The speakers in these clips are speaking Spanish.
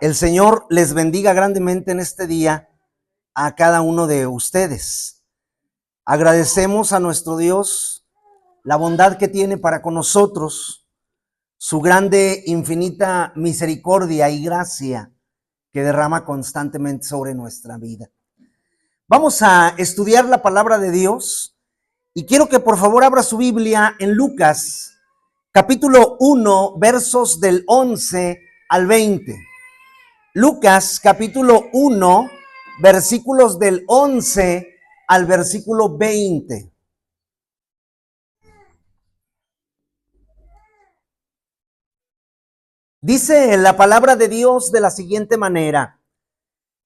El Señor les bendiga grandemente en este día a cada uno de ustedes. Agradecemos a nuestro Dios la bondad que tiene para con nosotros, su grande, infinita misericordia y gracia que derrama constantemente sobre nuestra vida. Vamos a estudiar la palabra de Dios y quiero que por favor abra su Biblia en Lucas, capítulo 1, versos del 11 al 20. Lucas capítulo 1, versículos del 11 al versículo 20. Dice la palabra de Dios de la siguiente manera: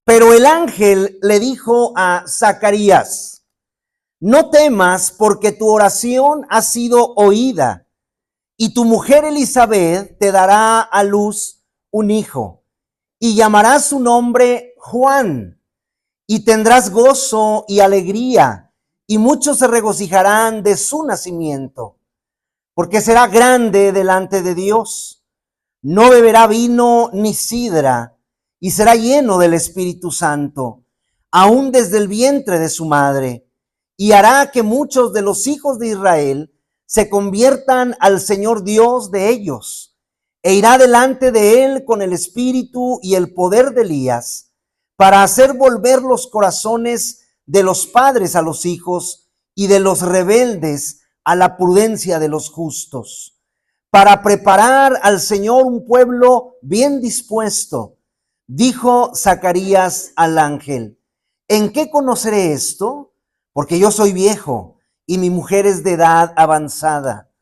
pero el ángel le dijo a Zacarías: no temas, porque tu oración ha sido oída, y tu mujer Elizabeth te dará a luz un hijo, y llamarás su nombre Juan, y tendrás gozo y alegría, y muchos se regocijarán de su nacimiento, porque será grande delante de Dios. No beberá vino ni sidra, y será lleno del Espíritu Santo, aún desde el vientre de su madre, y hará que muchos de los hijos de Israel se conviertan al Señor Dios de ellos, e irá delante de él con el espíritu y el poder de Elías, para hacer volver los corazones de los padres a los hijos y de los rebeldes a la prudencia de los justos, para preparar al Señor un pueblo bien dispuesto. Dijo Zacarías al ángel: ¿en qué conoceré esto? Porque yo soy viejo y mi mujer es de edad avanzada.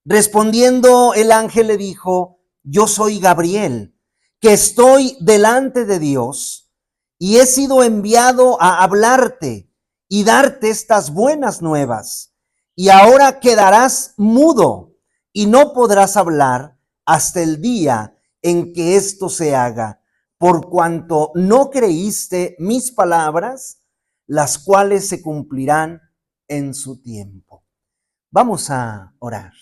Respondiendo el ángel le dijo: yo soy Gabriel, que estoy delante de Dios, y he sido enviado a hablarte y darte estas buenas nuevas. Y ahora quedarás mudo y no podrás hablar hasta el día en que esto se haga, por cuanto no creíste mis palabras, las cuales se cumplirán en su tiempo. Vamos a orar.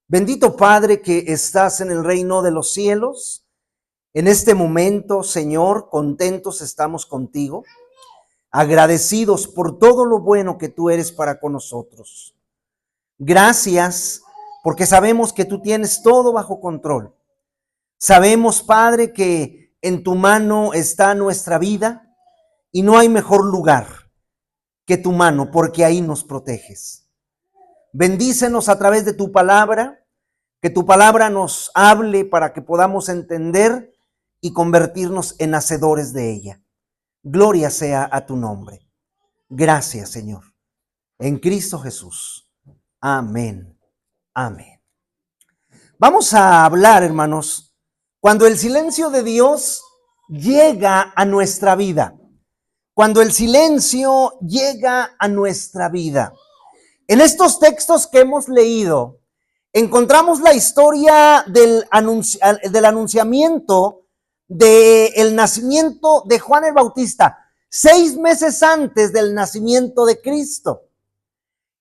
Bendito Padre que estás en el reino de los cielos, en este momento, Señor, contentos estamos contigo, agradecidos por todo lo bueno que tú eres para con nosotros. Gracias, porque sabemos que tú tienes todo bajo control. Sabemos, Padre, que en tu mano está nuestra vida y no hay mejor lugar que tu mano, porque ahí nos proteges. Bendícenos a través de tu palabra, que tu palabra nos hable para que podamos entender y convertirnos en hacedores de ella. Gloria sea a tu nombre. Gracias, Señor. En Cristo Jesús. Amén. Amén. Vamos a hablar, hermanos, cuando el silencio de Dios llega a nuestra vida. Cuando el silencio llega a nuestra vida. En estos textos que hemos leído, encontramos la historia del anunciamiento del nacimiento de Juan el Bautista, 6 meses antes del nacimiento de Cristo.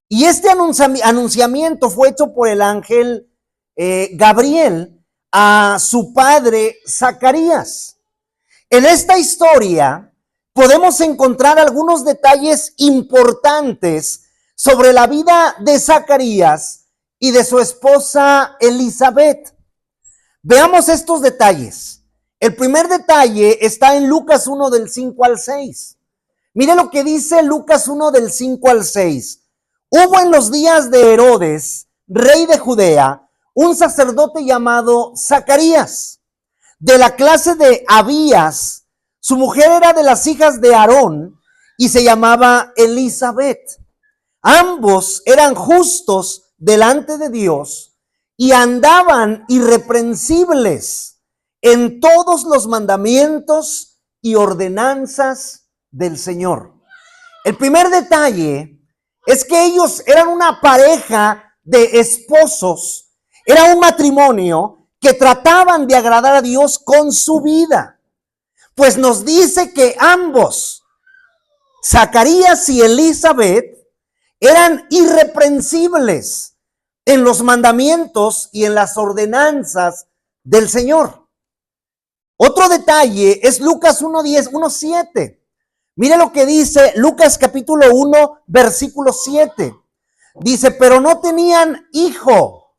Y este anunciamiento fue hecho por el ángel Gabriel a su padre Zacarías. En esta historia podemos encontrar algunos detalles importantes sobre la vida de Zacarías y de su esposa Elizabeth. Veamos estos detalles. El primer detalle está en Lucas 1 del 5 al 6. Mire lo que dice Lucas 1 del 5 al 6. Hubo en los días de Herodes, rey de Judea, un sacerdote llamado Zacarías, de la clase de Abías. Su mujer era de las hijas de Aarón y se llamaba Elizabeth. Ambos eran justos delante de Dios y andaban irreprensibles en todos los mandamientos y ordenanzas del Señor. El primer detalle es que ellos eran una pareja de esposos, era un matrimonio que trataban de agradar a Dios con su vida. Pues nos dice que ambos, Zacarías y Elizabeth, eran irreprensibles en los mandamientos y en las ordenanzas del Señor. Otro detalle es Lucas 1:10, 1:7. Mire lo que dice Lucas capítulo 1, versículo 7. Dice, pero no tenían hijo,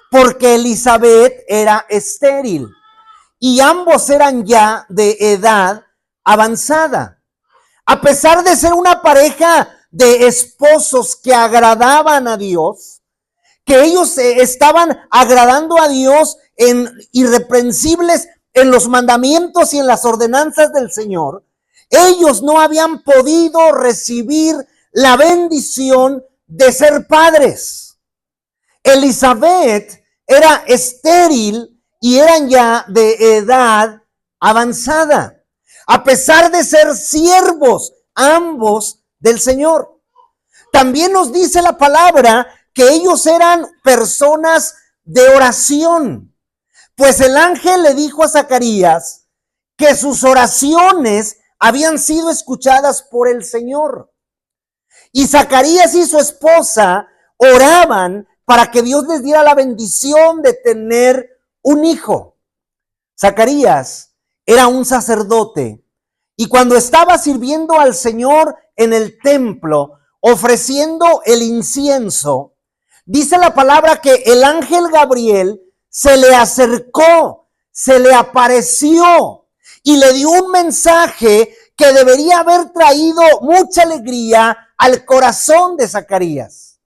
porque Elizabeth era estéril, y ambos eran ya de edad avanzada. A pesar de ser una pareja de esposos que agradaban a Dios, que ellos estaban agradando a Dios en irreprensibles en los mandamientos y en las ordenanzas del Señor, ellos no habían podido recibir la bendición de ser padres. Elizabeth era estéril y eran ya de edad avanzada, a pesar de ser siervos ambos del Señor. También nos dice la palabra que ellos eran personas de oración, pues el ángel le dijo a Zacarías que sus oraciones habían sido escuchadas por el Señor. Y Zacarías y su esposa oraban para que Dios les diera la bendición de tener un hijo. Zacarías era un sacerdote y cuando estaba sirviendo al Señor en el templo, ofreciendo el incienso, dice la palabra que el ángel Gabriel se le acercó, se le apareció y le dio un mensaje que debería haber traído mucha alegría al corazón de Zacarías.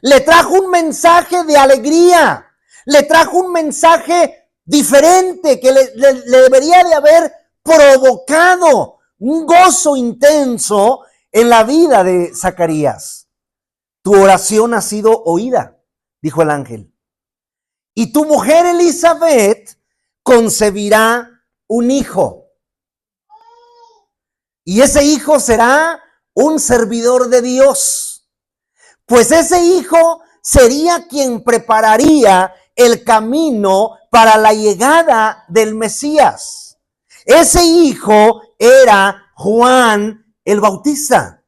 Le trajo un mensaje de alegría, le trajo un mensaje diferente que le debería de haber provocado un gozo intenso en la vida de Zacarías. Tu oración ha sido oída, dijo el ángel, y tu mujer Elizabeth concebirá un hijo. Y ese hijo será un servidor de Dios, pues ese hijo sería quien prepararía el camino para la llegada del Mesías. Ese hijo era Juan el Bautista.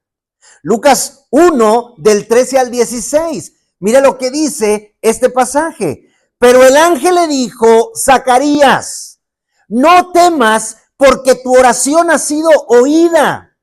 Lucas 1, del 13 al 16. Mire lo que dice este pasaje. Pero el ángel le dijo, Zacarías, no temas porque tu oración ha sido oída.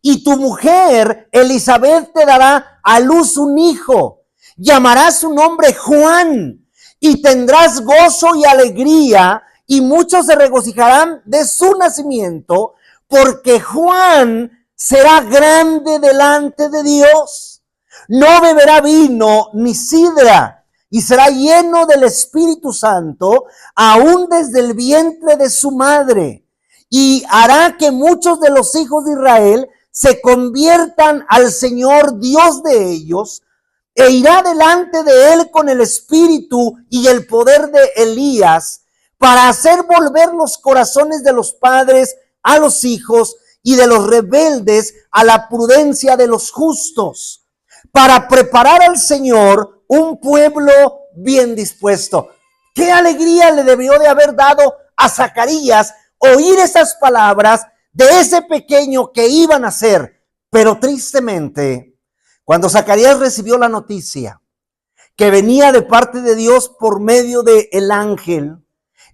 Y tu mujer, Elizabeth, te dará a luz un hijo. Llamarás su nombre Juan y tendrás gozo y alegría y muchos se regocijarán de su nacimiento porque Juan será grande delante de Dios. No beberá vino ni sidra y será lleno del Espíritu Santo aún desde el vientre de su madre. Y hará que muchos de los hijos de Israel se conviertan al Señor Dios de ellos, e irá delante de él con el espíritu y el poder de Elías, para hacer volver los corazones de los padres a los hijos y de los rebeldes a la prudencia de los justos, para preparar al Señor un pueblo bien dispuesto. Qué alegría le debió de haber dado a Zacarías oír esas palabras de ese pequeño que iba a nacer. Pero tristemente, cuando Zacarías recibió la noticia que venía de parte de Dios por medio del ángel,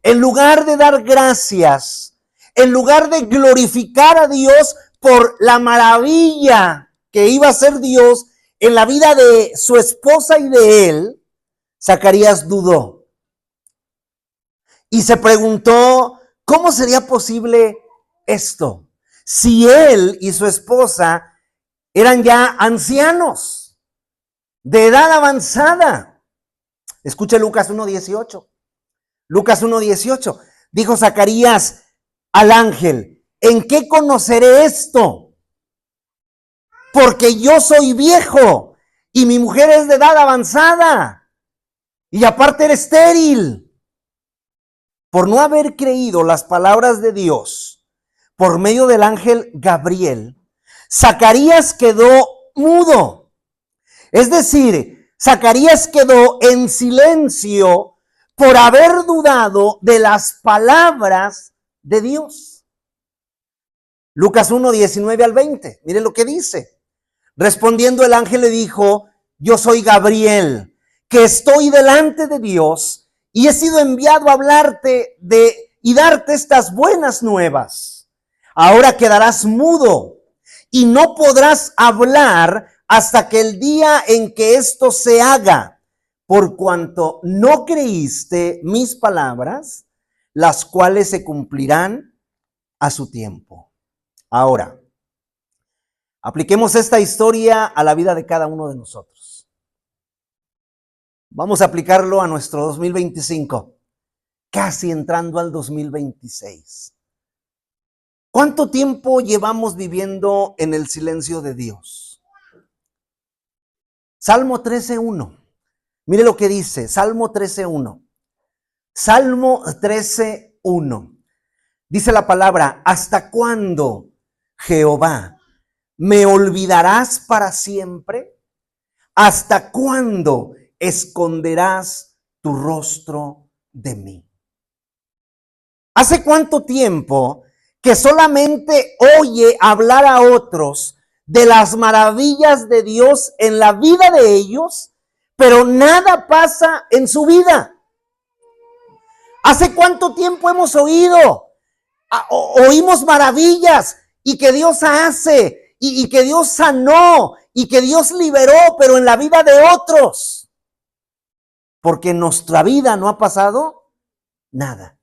en lugar de dar gracias, en lugar de glorificar a Dios por la maravilla que iba a hacer Dios en la vida de su esposa y de él, Zacarías dudó y se preguntó, ¿cómo sería posible esto? Si él y su esposa eran ya ancianos, de edad avanzada. Escuche Lucas 1:18. Lucas 1:18. Dijo Zacarías al ángel, ¿en qué conoceré esto? Porque yo soy viejo y mi mujer es de edad avanzada y aparte era estéril. Por no haber creído las palabras de Dios por medio del ángel Gabriel, Zacarías quedó mudo. Es decir, Zacarías quedó en silencio por haber dudado de las palabras de Dios. Lucas 1:19 al 20. Mire lo que dice. Respondiendo el ángel le dijo, yo soy Gabriel, que estoy delante de Dios y he sido enviado a hablarte de y darte estas buenas nuevas. Ahora quedarás mudo y no podrás hablar hasta que el día en que esto se haga, por cuanto no creíste mis palabras, las cuales se cumplirán a su tiempo. Ahora, apliquemos esta historia a la vida de cada uno de nosotros. Vamos a aplicarlo a nuestro 2025, casi entrando al 2026. ¿Cuánto tiempo llevamos viviendo en el silencio de Dios? Salmo 13:1. Mire lo que dice, Salmo 13:1. Salmo 13:1. Dice la palabra, ¿hasta cuándo, Jehová, me olvidarás para siempre? ¿Hasta cuándo esconderás tu rostro de mí? ¿Hace cuánto tiempo que solamente oye hablar a otros de las maravillas de Dios en la vida de ellos, pero nada pasa en su vida? ¿Hace cuánto tiempo hemos oímos maravillas y que Dios hace y que Dios sanó y que Dios liberó, pero en la vida de otros? Porque en nuestra vida no ha pasado nada.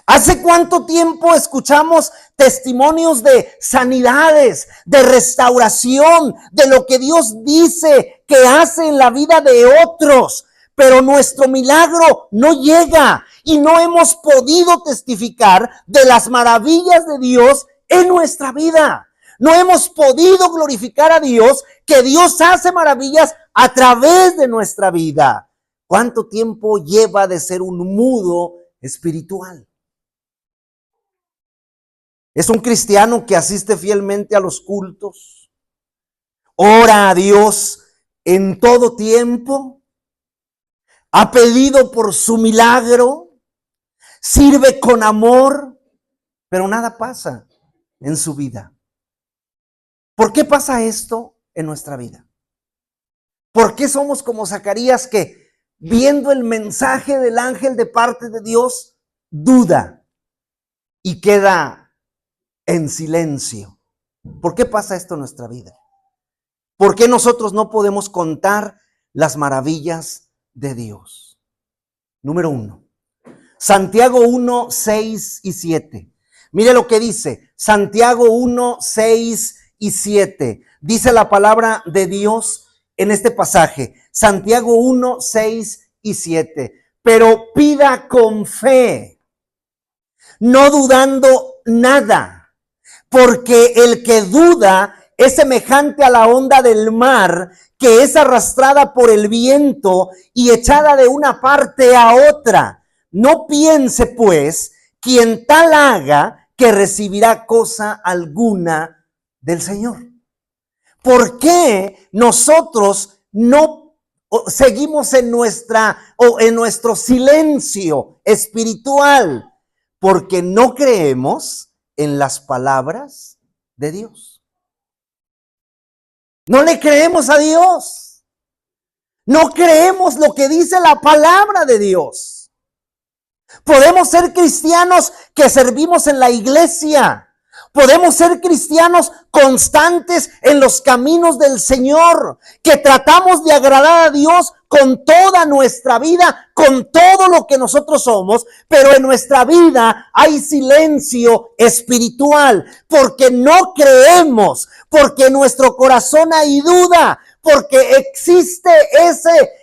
¿Hace cuánto tiempo escuchamos testimonios de sanidades, de restauración, de lo que Dios dice que hace en la vida de otros? Pero nuestro milagro no llega y no hemos podido testificar de las maravillas de Dios en nuestra vida. No hemos podido glorificar a Dios, que Dios hace maravillas a través de nuestra vida. ¿Cuánto tiempo lleva de ser un mudo espiritual? Es un cristiano que asiste fielmente a los cultos, ora a Dios en todo tiempo, ha pedido por su milagro, sirve con amor, pero nada pasa en su vida. ¿Por qué pasa esto en nuestra vida? ¿Por qué somos como Zacarías, que viendo el mensaje del ángel de parte de Dios, duda y queda en silencio? ¿Por qué pasa esto en nuestra vida? ¿Por qué nosotros no podemos contar las maravillas de Dios? Número 1, Santiago 1, 6 y 7. Mire lo que dice Santiago 1, 6 y 7. Dice la palabra de Dios en este pasaje. Santiago 1, 6 y 7. Pero pida con fe, no dudando nada. Porque el que duda es semejante a la onda del mar, que es arrastrada por el viento y echada de una parte a otra. No piense, pues, quien tal haga, que recibirá cosa alguna del Señor. ¿Por qué nosotros no seguimos en nuestro silencio espiritual? Porque no creemos en las palabras de Dios. No le creemos a Dios. No creemos lo que dice la palabra de Dios. Podemos ser cristianos que servimos en la iglesia. Podemos ser cristianos constantes en los caminos del Señor, que tratamos de agradar a Dios con toda nuestra vida, con todo lo que nosotros somos, pero en nuestra vida hay silencio espiritual, porque no creemos, porque en nuestro corazón hay duda, porque existe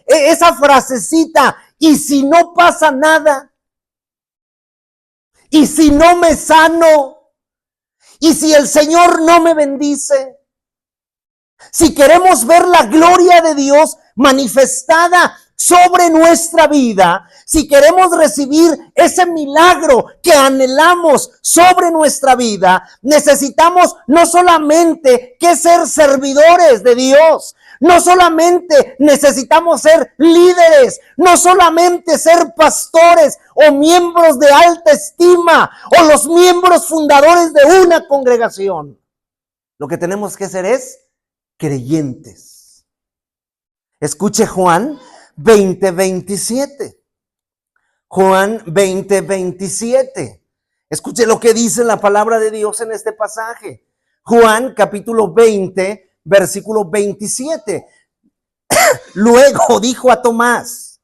esa frasecita, ¿y si no pasa nada? ¿Y si no me sano? ¿Y si el Señor no me bendice? Si queremos ver la gloria de Dios manifestada sobre nuestra vida, si queremos recibir ese milagro que anhelamos sobre nuestra vida, necesitamos no solamente que ser servidores de Dios, no solamente necesitamos ser líderes, no solamente ser pastores o miembros de alta estima o los miembros fundadores de una congregación. Lo que tenemos que hacer es creyentes. Escuche Juan 20:27. Juan 20:27. Escuche lo que dice la palabra de Dios en este pasaje. Juan capítulo 20, versículo 27. Luego dijo a Tomás: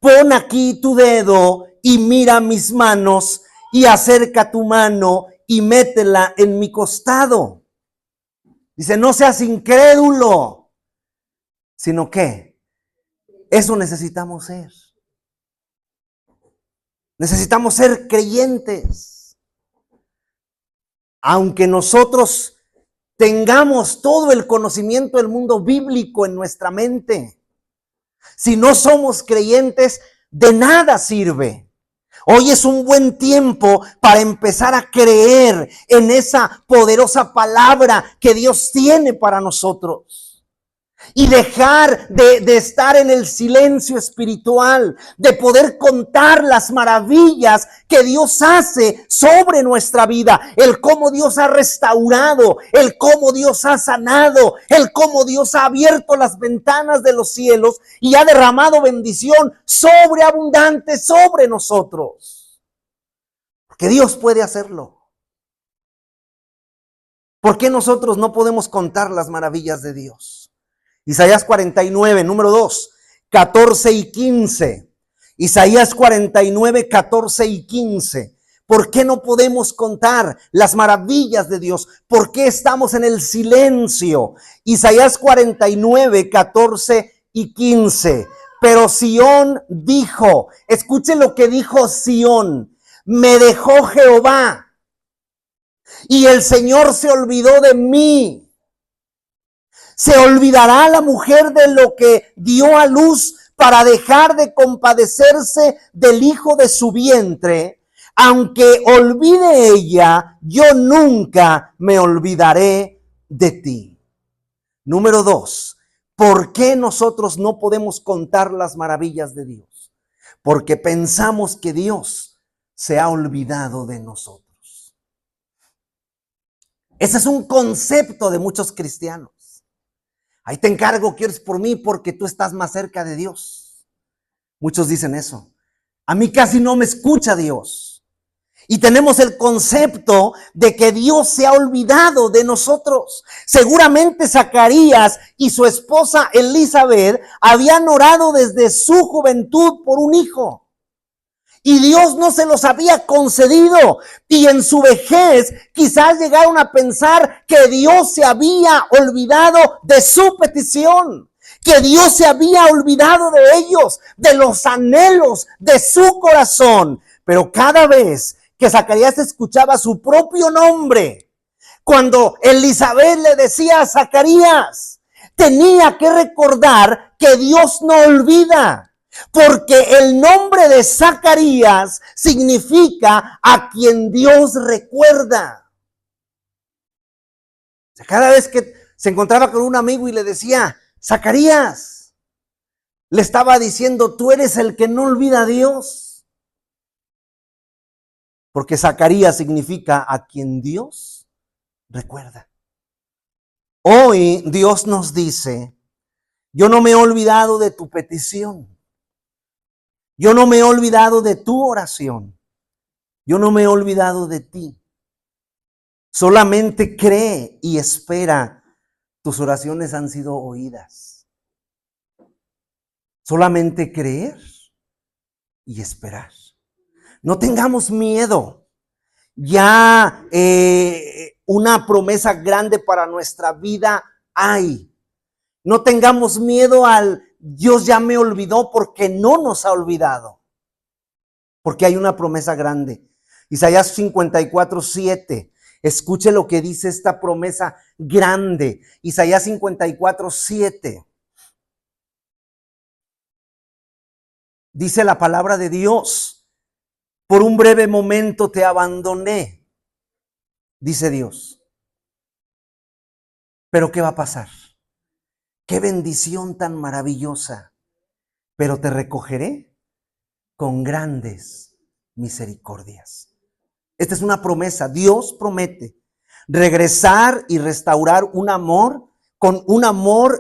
pon aquí tu dedo y mira mis manos, y acerca tu mano y métela en mi costado. Dice, no seas incrédulo, sino que eso necesitamos ser. Necesitamos ser creyentes. Aunque nosotros tengamos todo el conocimiento del mundo bíblico en nuestra mente, si no somos creyentes, de nada sirve. Hoy es un buen tiempo para empezar a creer en esa poderosa palabra que Dios tiene para nosotros. Y dejar de estar en el silencio espiritual, de poder contar las maravillas que Dios hace sobre nuestra vida, el cómo Dios ha restaurado, el cómo Dios ha sanado, el cómo Dios ha abierto las ventanas de los cielos y ha derramado bendición sobreabundante sobre nosotros. Porque Dios puede hacerlo. ¿Por qué nosotros no podemos contar las maravillas de Dios? Isaías 49, número 2, 14 y 15. Isaías 49, 14 y 15. ¿Por qué no podemos contar las maravillas de Dios? ¿Por qué estamos en el silencio? Isaías 49, 14 y 15. Pero Sión dijo, escuche lo que dijo Sión: me dejó Jehová y el Señor se olvidó de mí. ¿Se olvidará la mujer de lo que dio a luz para dejar de compadecerse del hijo de su vientre? Aunque olvide ella, yo nunca me olvidaré de ti. Número 2, ¿por qué nosotros no podemos contar las maravillas de Dios? Porque pensamos que Dios se ha olvidado de nosotros. Ese es un concepto de muchos cristianos. Ahí te encargo que ores por mí porque tú estás más cerca de Dios. Muchos dicen eso. A mí casi no me escucha Dios. Y tenemos el concepto de que Dios se ha olvidado de nosotros. Seguramente Zacarías y su esposa Elizabeth habían orado desde su juventud por un hijo. Y Dios no se los había concedido. Y en su vejez quizás llegaron a pensar que Dios se había olvidado de su petición. Que Dios se había olvidado de ellos, de los anhelos de su corazón. Pero cada vez que Zacarías escuchaba su propio nombre, cuando Elizabeth le decía a Zacarías, tenía que recordar que Dios no olvida. Porque el nombre de Zacarías significa a quien Dios recuerda. Cada vez que se encontraba con un amigo y le decía, Zacarías, le estaba diciendo, tú eres el que no olvida a Dios. Porque Zacarías significa a quien Dios recuerda. Hoy Dios nos dice, yo no me he olvidado de tu petición. Yo no me he olvidado de tu oración. Yo no me he olvidado de ti. Solamente cree y espera. Tus oraciones han sido oídas. Solamente creer y esperar. No tengamos miedo. Ya una promesa grande para nuestra vida hay. No tengamos miedo al Dios ya me olvidó, porque no nos ha olvidado. Porque hay una promesa grande. Isaías 54, 7. Escuche lo que dice esta promesa grande. Isaías 54, 7. Dice la palabra de Dios: por un breve momento te abandoné, dice Dios. Pero ¿qué va a pasar? Qué bendición tan maravillosa. Pero te recogeré con grandes misericordias. Esta es una promesa. Dios promete regresar y restaurar un amor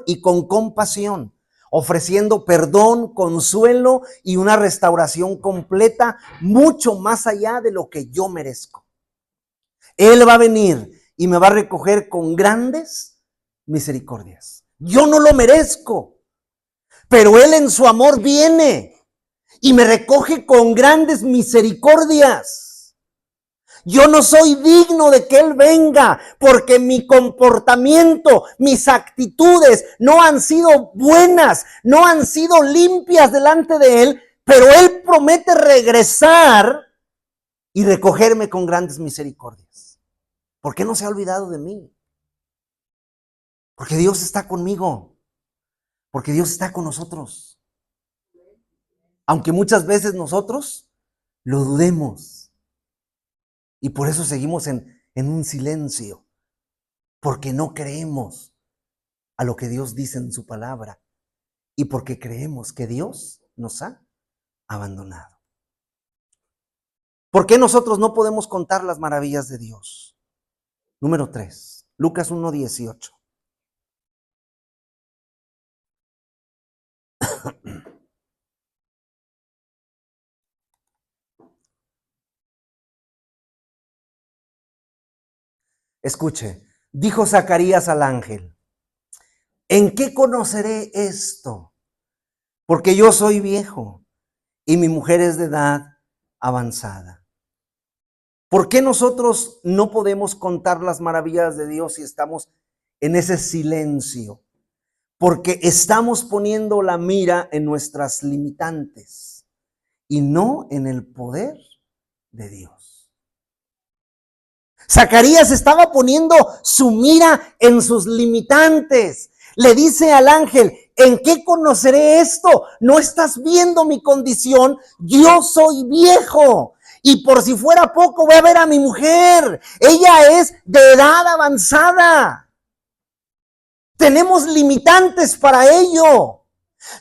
y con compasión. ofreciendo perdón, consuelo y una restauración completa, mucho más allá de lo que yo merezco. Él va a venir y me va a recoger con grandes misericordias. Yo no lo merezco, pero Él en su amor viene y me recoge con grandes misericordias. Yo no soy digno de que Él venga porque mi comportamiento, mis actitudes no han sido buenas, no han sido limpias delante de Él, pero Él promete regresar y recogerme con grandes misericordias. ¿Por qué no se ha olvidado de mí? Porque Dios está conmigo, porque Dios está con nosotros. Aunque muchas veces nosotros lo dudemos. Y por eso seguimos en un silencio, porque no creemos a lo que Dios dice en su palabra y porque creemos que Dios nos ha abandonado. ¿Por qué nosotros no podemos contar las maravillas de Dios? Número 3, Lucas 1:18. Escuche, dijo Zacarías al ángel: ¿en qué conoceré esto? Porque yo soy viejo y mi mujer es de edad avanzada. ¿Por qué nosotros no podemos contar las maravillas de Dios si estamos en ese silencio? Porque estamos poniendo la mira en nuestras limitantes y no en el poder de Dios. Zacarías estaba poniendo su mira en sus limitantes. Le dice al ángel: ¿en qué conoceré esto? No estás viendo mi condición. Yo soy viejo. Y por si fuera poco, voy a ver a mi mujer. Ella es de edad avanzada. Tenemos limitantes para ello.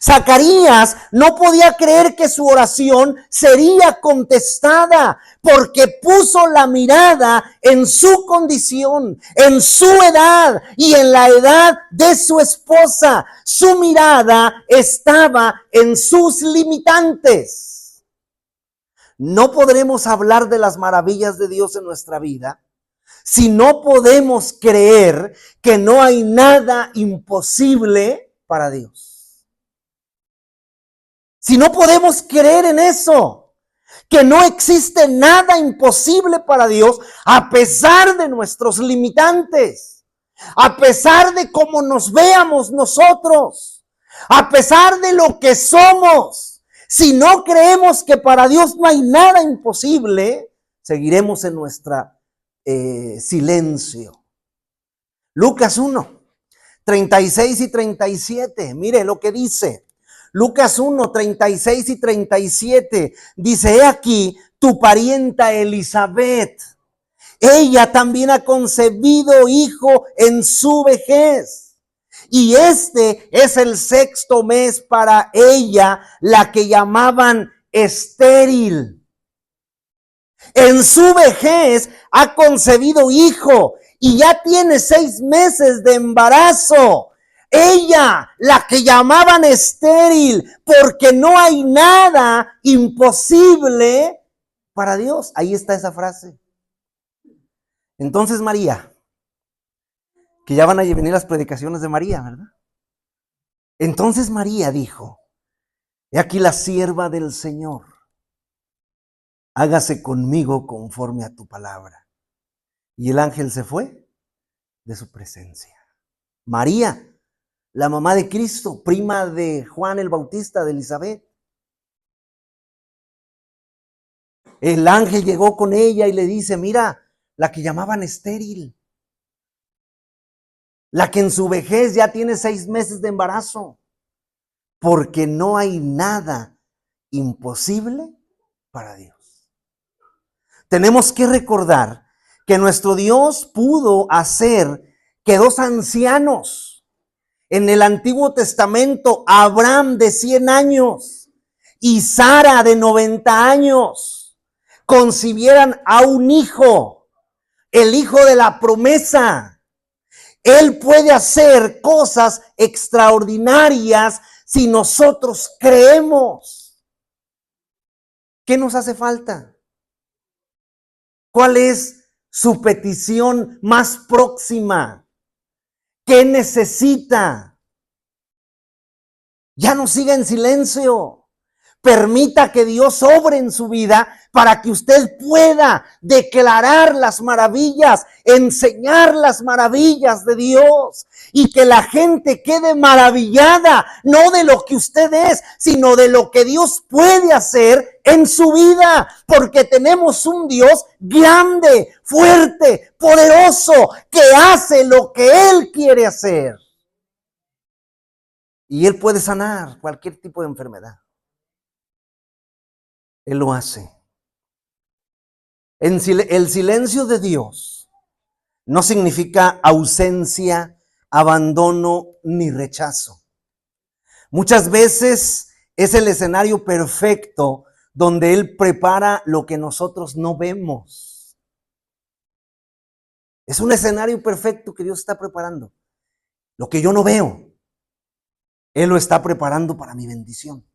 Zacarías no podía creer que su oración sería contestada porque puso la mirada en su condición, en su edad y en la edad de su esposa. Su mirada estaba en sus limitantes. No podremos hablar de las maravillas de Dios en nuestra vida si no podemos creer que no hay nada imposible para Dios. Si no podemos creer en eso, que no existe nada imposible para Dios, a pesar de nuestros limitantes, a pesar de cómo nos veamos nosotros, a pesar de lo que somos, si no creemos que para Dios no hay nada imposible, seguiremos en nuestra silencio. Lucas 1, 36 y 37. Mire lo que dice. Lucas 1, 36 y 37. Dice: he aquí tu parienta Elizabeth. Ella también ha concebido hijo en su vejez. Y este es el 6º mes para ella, la que llamaban estéril. En su vejez ha concebido hijo y ya tiene 6 meses de embarazo. Ella, la que llamaban estéril, porque no hay nada imposible para Dios. Ahí está esa frase. Entonces María, que ya van a venir las predicaciones de María, ¿verdad? Entonces María dijo: he aquí la sierva del Señor. Hágase conmigo conforme a tu palabra. Y el ángel se fue de su presencia. María, la mamá de Cristo, prima de Juan el Bautista, de Elizabeth. El ángel llegó con ella y le dice: mira, la que llamaban estéril, la que en su vejez ya tiene 6 meses de embarazo, porque no hay nada imposible para Dios. Tenemos que recordar que nuestro Dios pudo hacer que 2 ancianos en el Antiguo Testamento, Abraham de 100 años y Sara de 90 años, concibieran a un hijo, el hijo de la promesa. Él puede hacer cosas extraordinarias si nosotros creemos? ¿Qué nos hace falta? ¿Cuál es su petición más próxima? ¿Qué necesita? Ya no siga en silencio. Permita que Dios obre en su vida para que usted pueda declarar las maravillas, enseñar las maravillas de Dios y que la gente quede maravillada, no de lo que usted es, sino de lo que Dios puede hacer en su vida, porque tenemos un Dios grande, fuerte, poderoso, que hace lo que Él quiere hacer. Y Él puede sanar cualquier tipo de enfermedad. Él lo hace. El silencio de Dios no significa ausencia, abandono ni rechazo. Muchas veces es el escenario perfecto donde Él prepara lo que nosotros no vemos. Es un escenario perfecto que Dios está preparando. Lo que yo no veo, Él lo está preparando para mi bendición.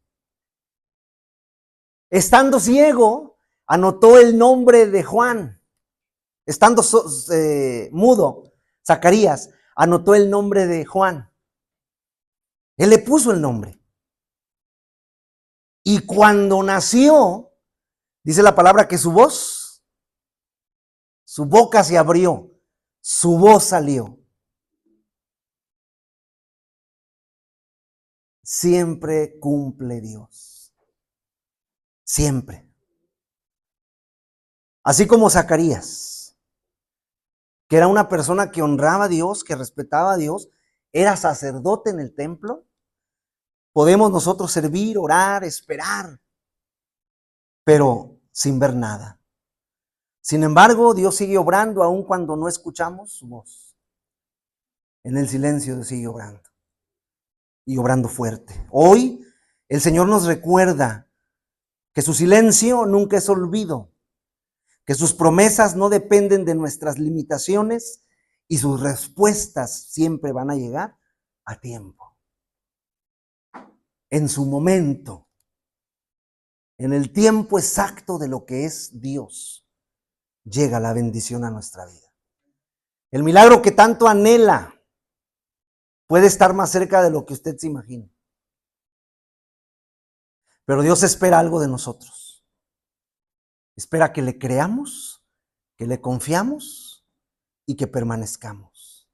Estando ciego, anotó el nombre de Juan. Estando mudo, Zacarías anotó el nombre de Juan. Él le puso el nombre. Y cuando nació, dice la palabra que su boca se abrió, su voz salió. Siempre cumple Dios. Siempre. Así como Zacarías, que era una persona que honraba a Dios, que respetaba a Dios, era sacerdote en el templo. Podemos nosotros servir, orar, esperar, pero sin ver nada. Sin embargo, Dios sigue obrando aun cuando no escuchamos su voz. En el silencio Dios sigue obrando y obrando fuerte. Hoy el Señor nos recuerda que su silencio nunca es olvido, que sus promesas no dependen de nuestras limitaciones y sus respuestas siempre van a llegar a tiempo. En su momento, en el tiempo exacto de lo que es Dios, llega la bendición a nuestra vida. El milagro que tanto anhela puede estar más cerca de lo que usted se imagina. Pero Dios espera algo de nosotros. Espera que le creamos, que le confiamos y que permanezcamos.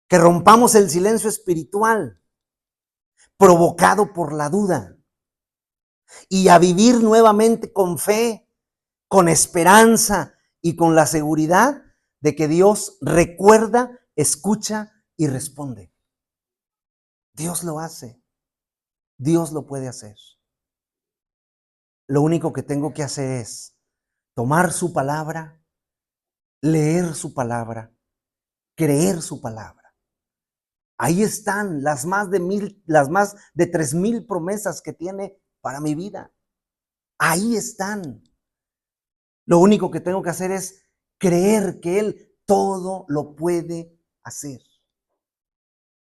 Que rompamos el silencio espiritual provocado por la duda y a vivir nuevamente con fe, con esperanza y con la seguridad de que Dios recuerda, escucha y responde. Dios lo hace. Dios lo puede hacer. Lo único que tengo que hacer es tomar su palabra, leer su palabra, creer su palabra. Ahí están las más de 3,000 promesas que tiene para mi vida. Ahí están. Lo único que tengo que hacer es creer que Él todo lo puede hacer.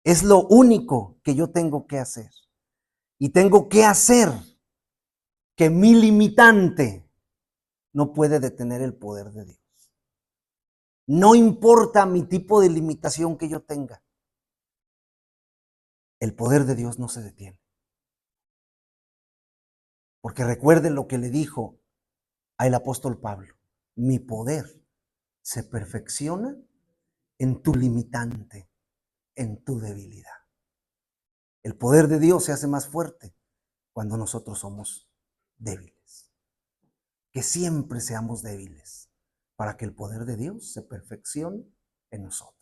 Es lo único que yo tengo que hacer. Y tengo que hacer que mi limitante no puede detener el poder de Dios. No importa mi tipo de limitación que yo tenga. El poder de Dios no se detiene. Porque recuerden lo que le dijo al apóstol Pablo. Mi poder se perfecciona en tu limitante, en tu debilidad. El poder de Dios se hace más fuerte cuando nosotros somos débiles. Que siempre seamos débiles para que el poder de Dios se perfeccione en nosotros.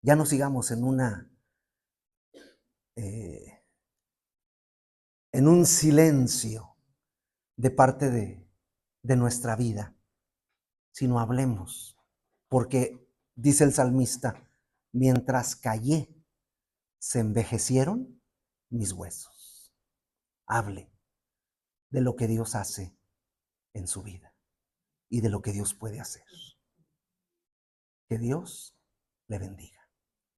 Ya no sigamos en un silencio de parte de nuestra vida, sino hablemos, porque dice el salmista, mientras callé, se envejecieron mis huesos. Hable de lo que Dios hace en su vida y de lo que Dios puede hacer. Que Dios le bendiga.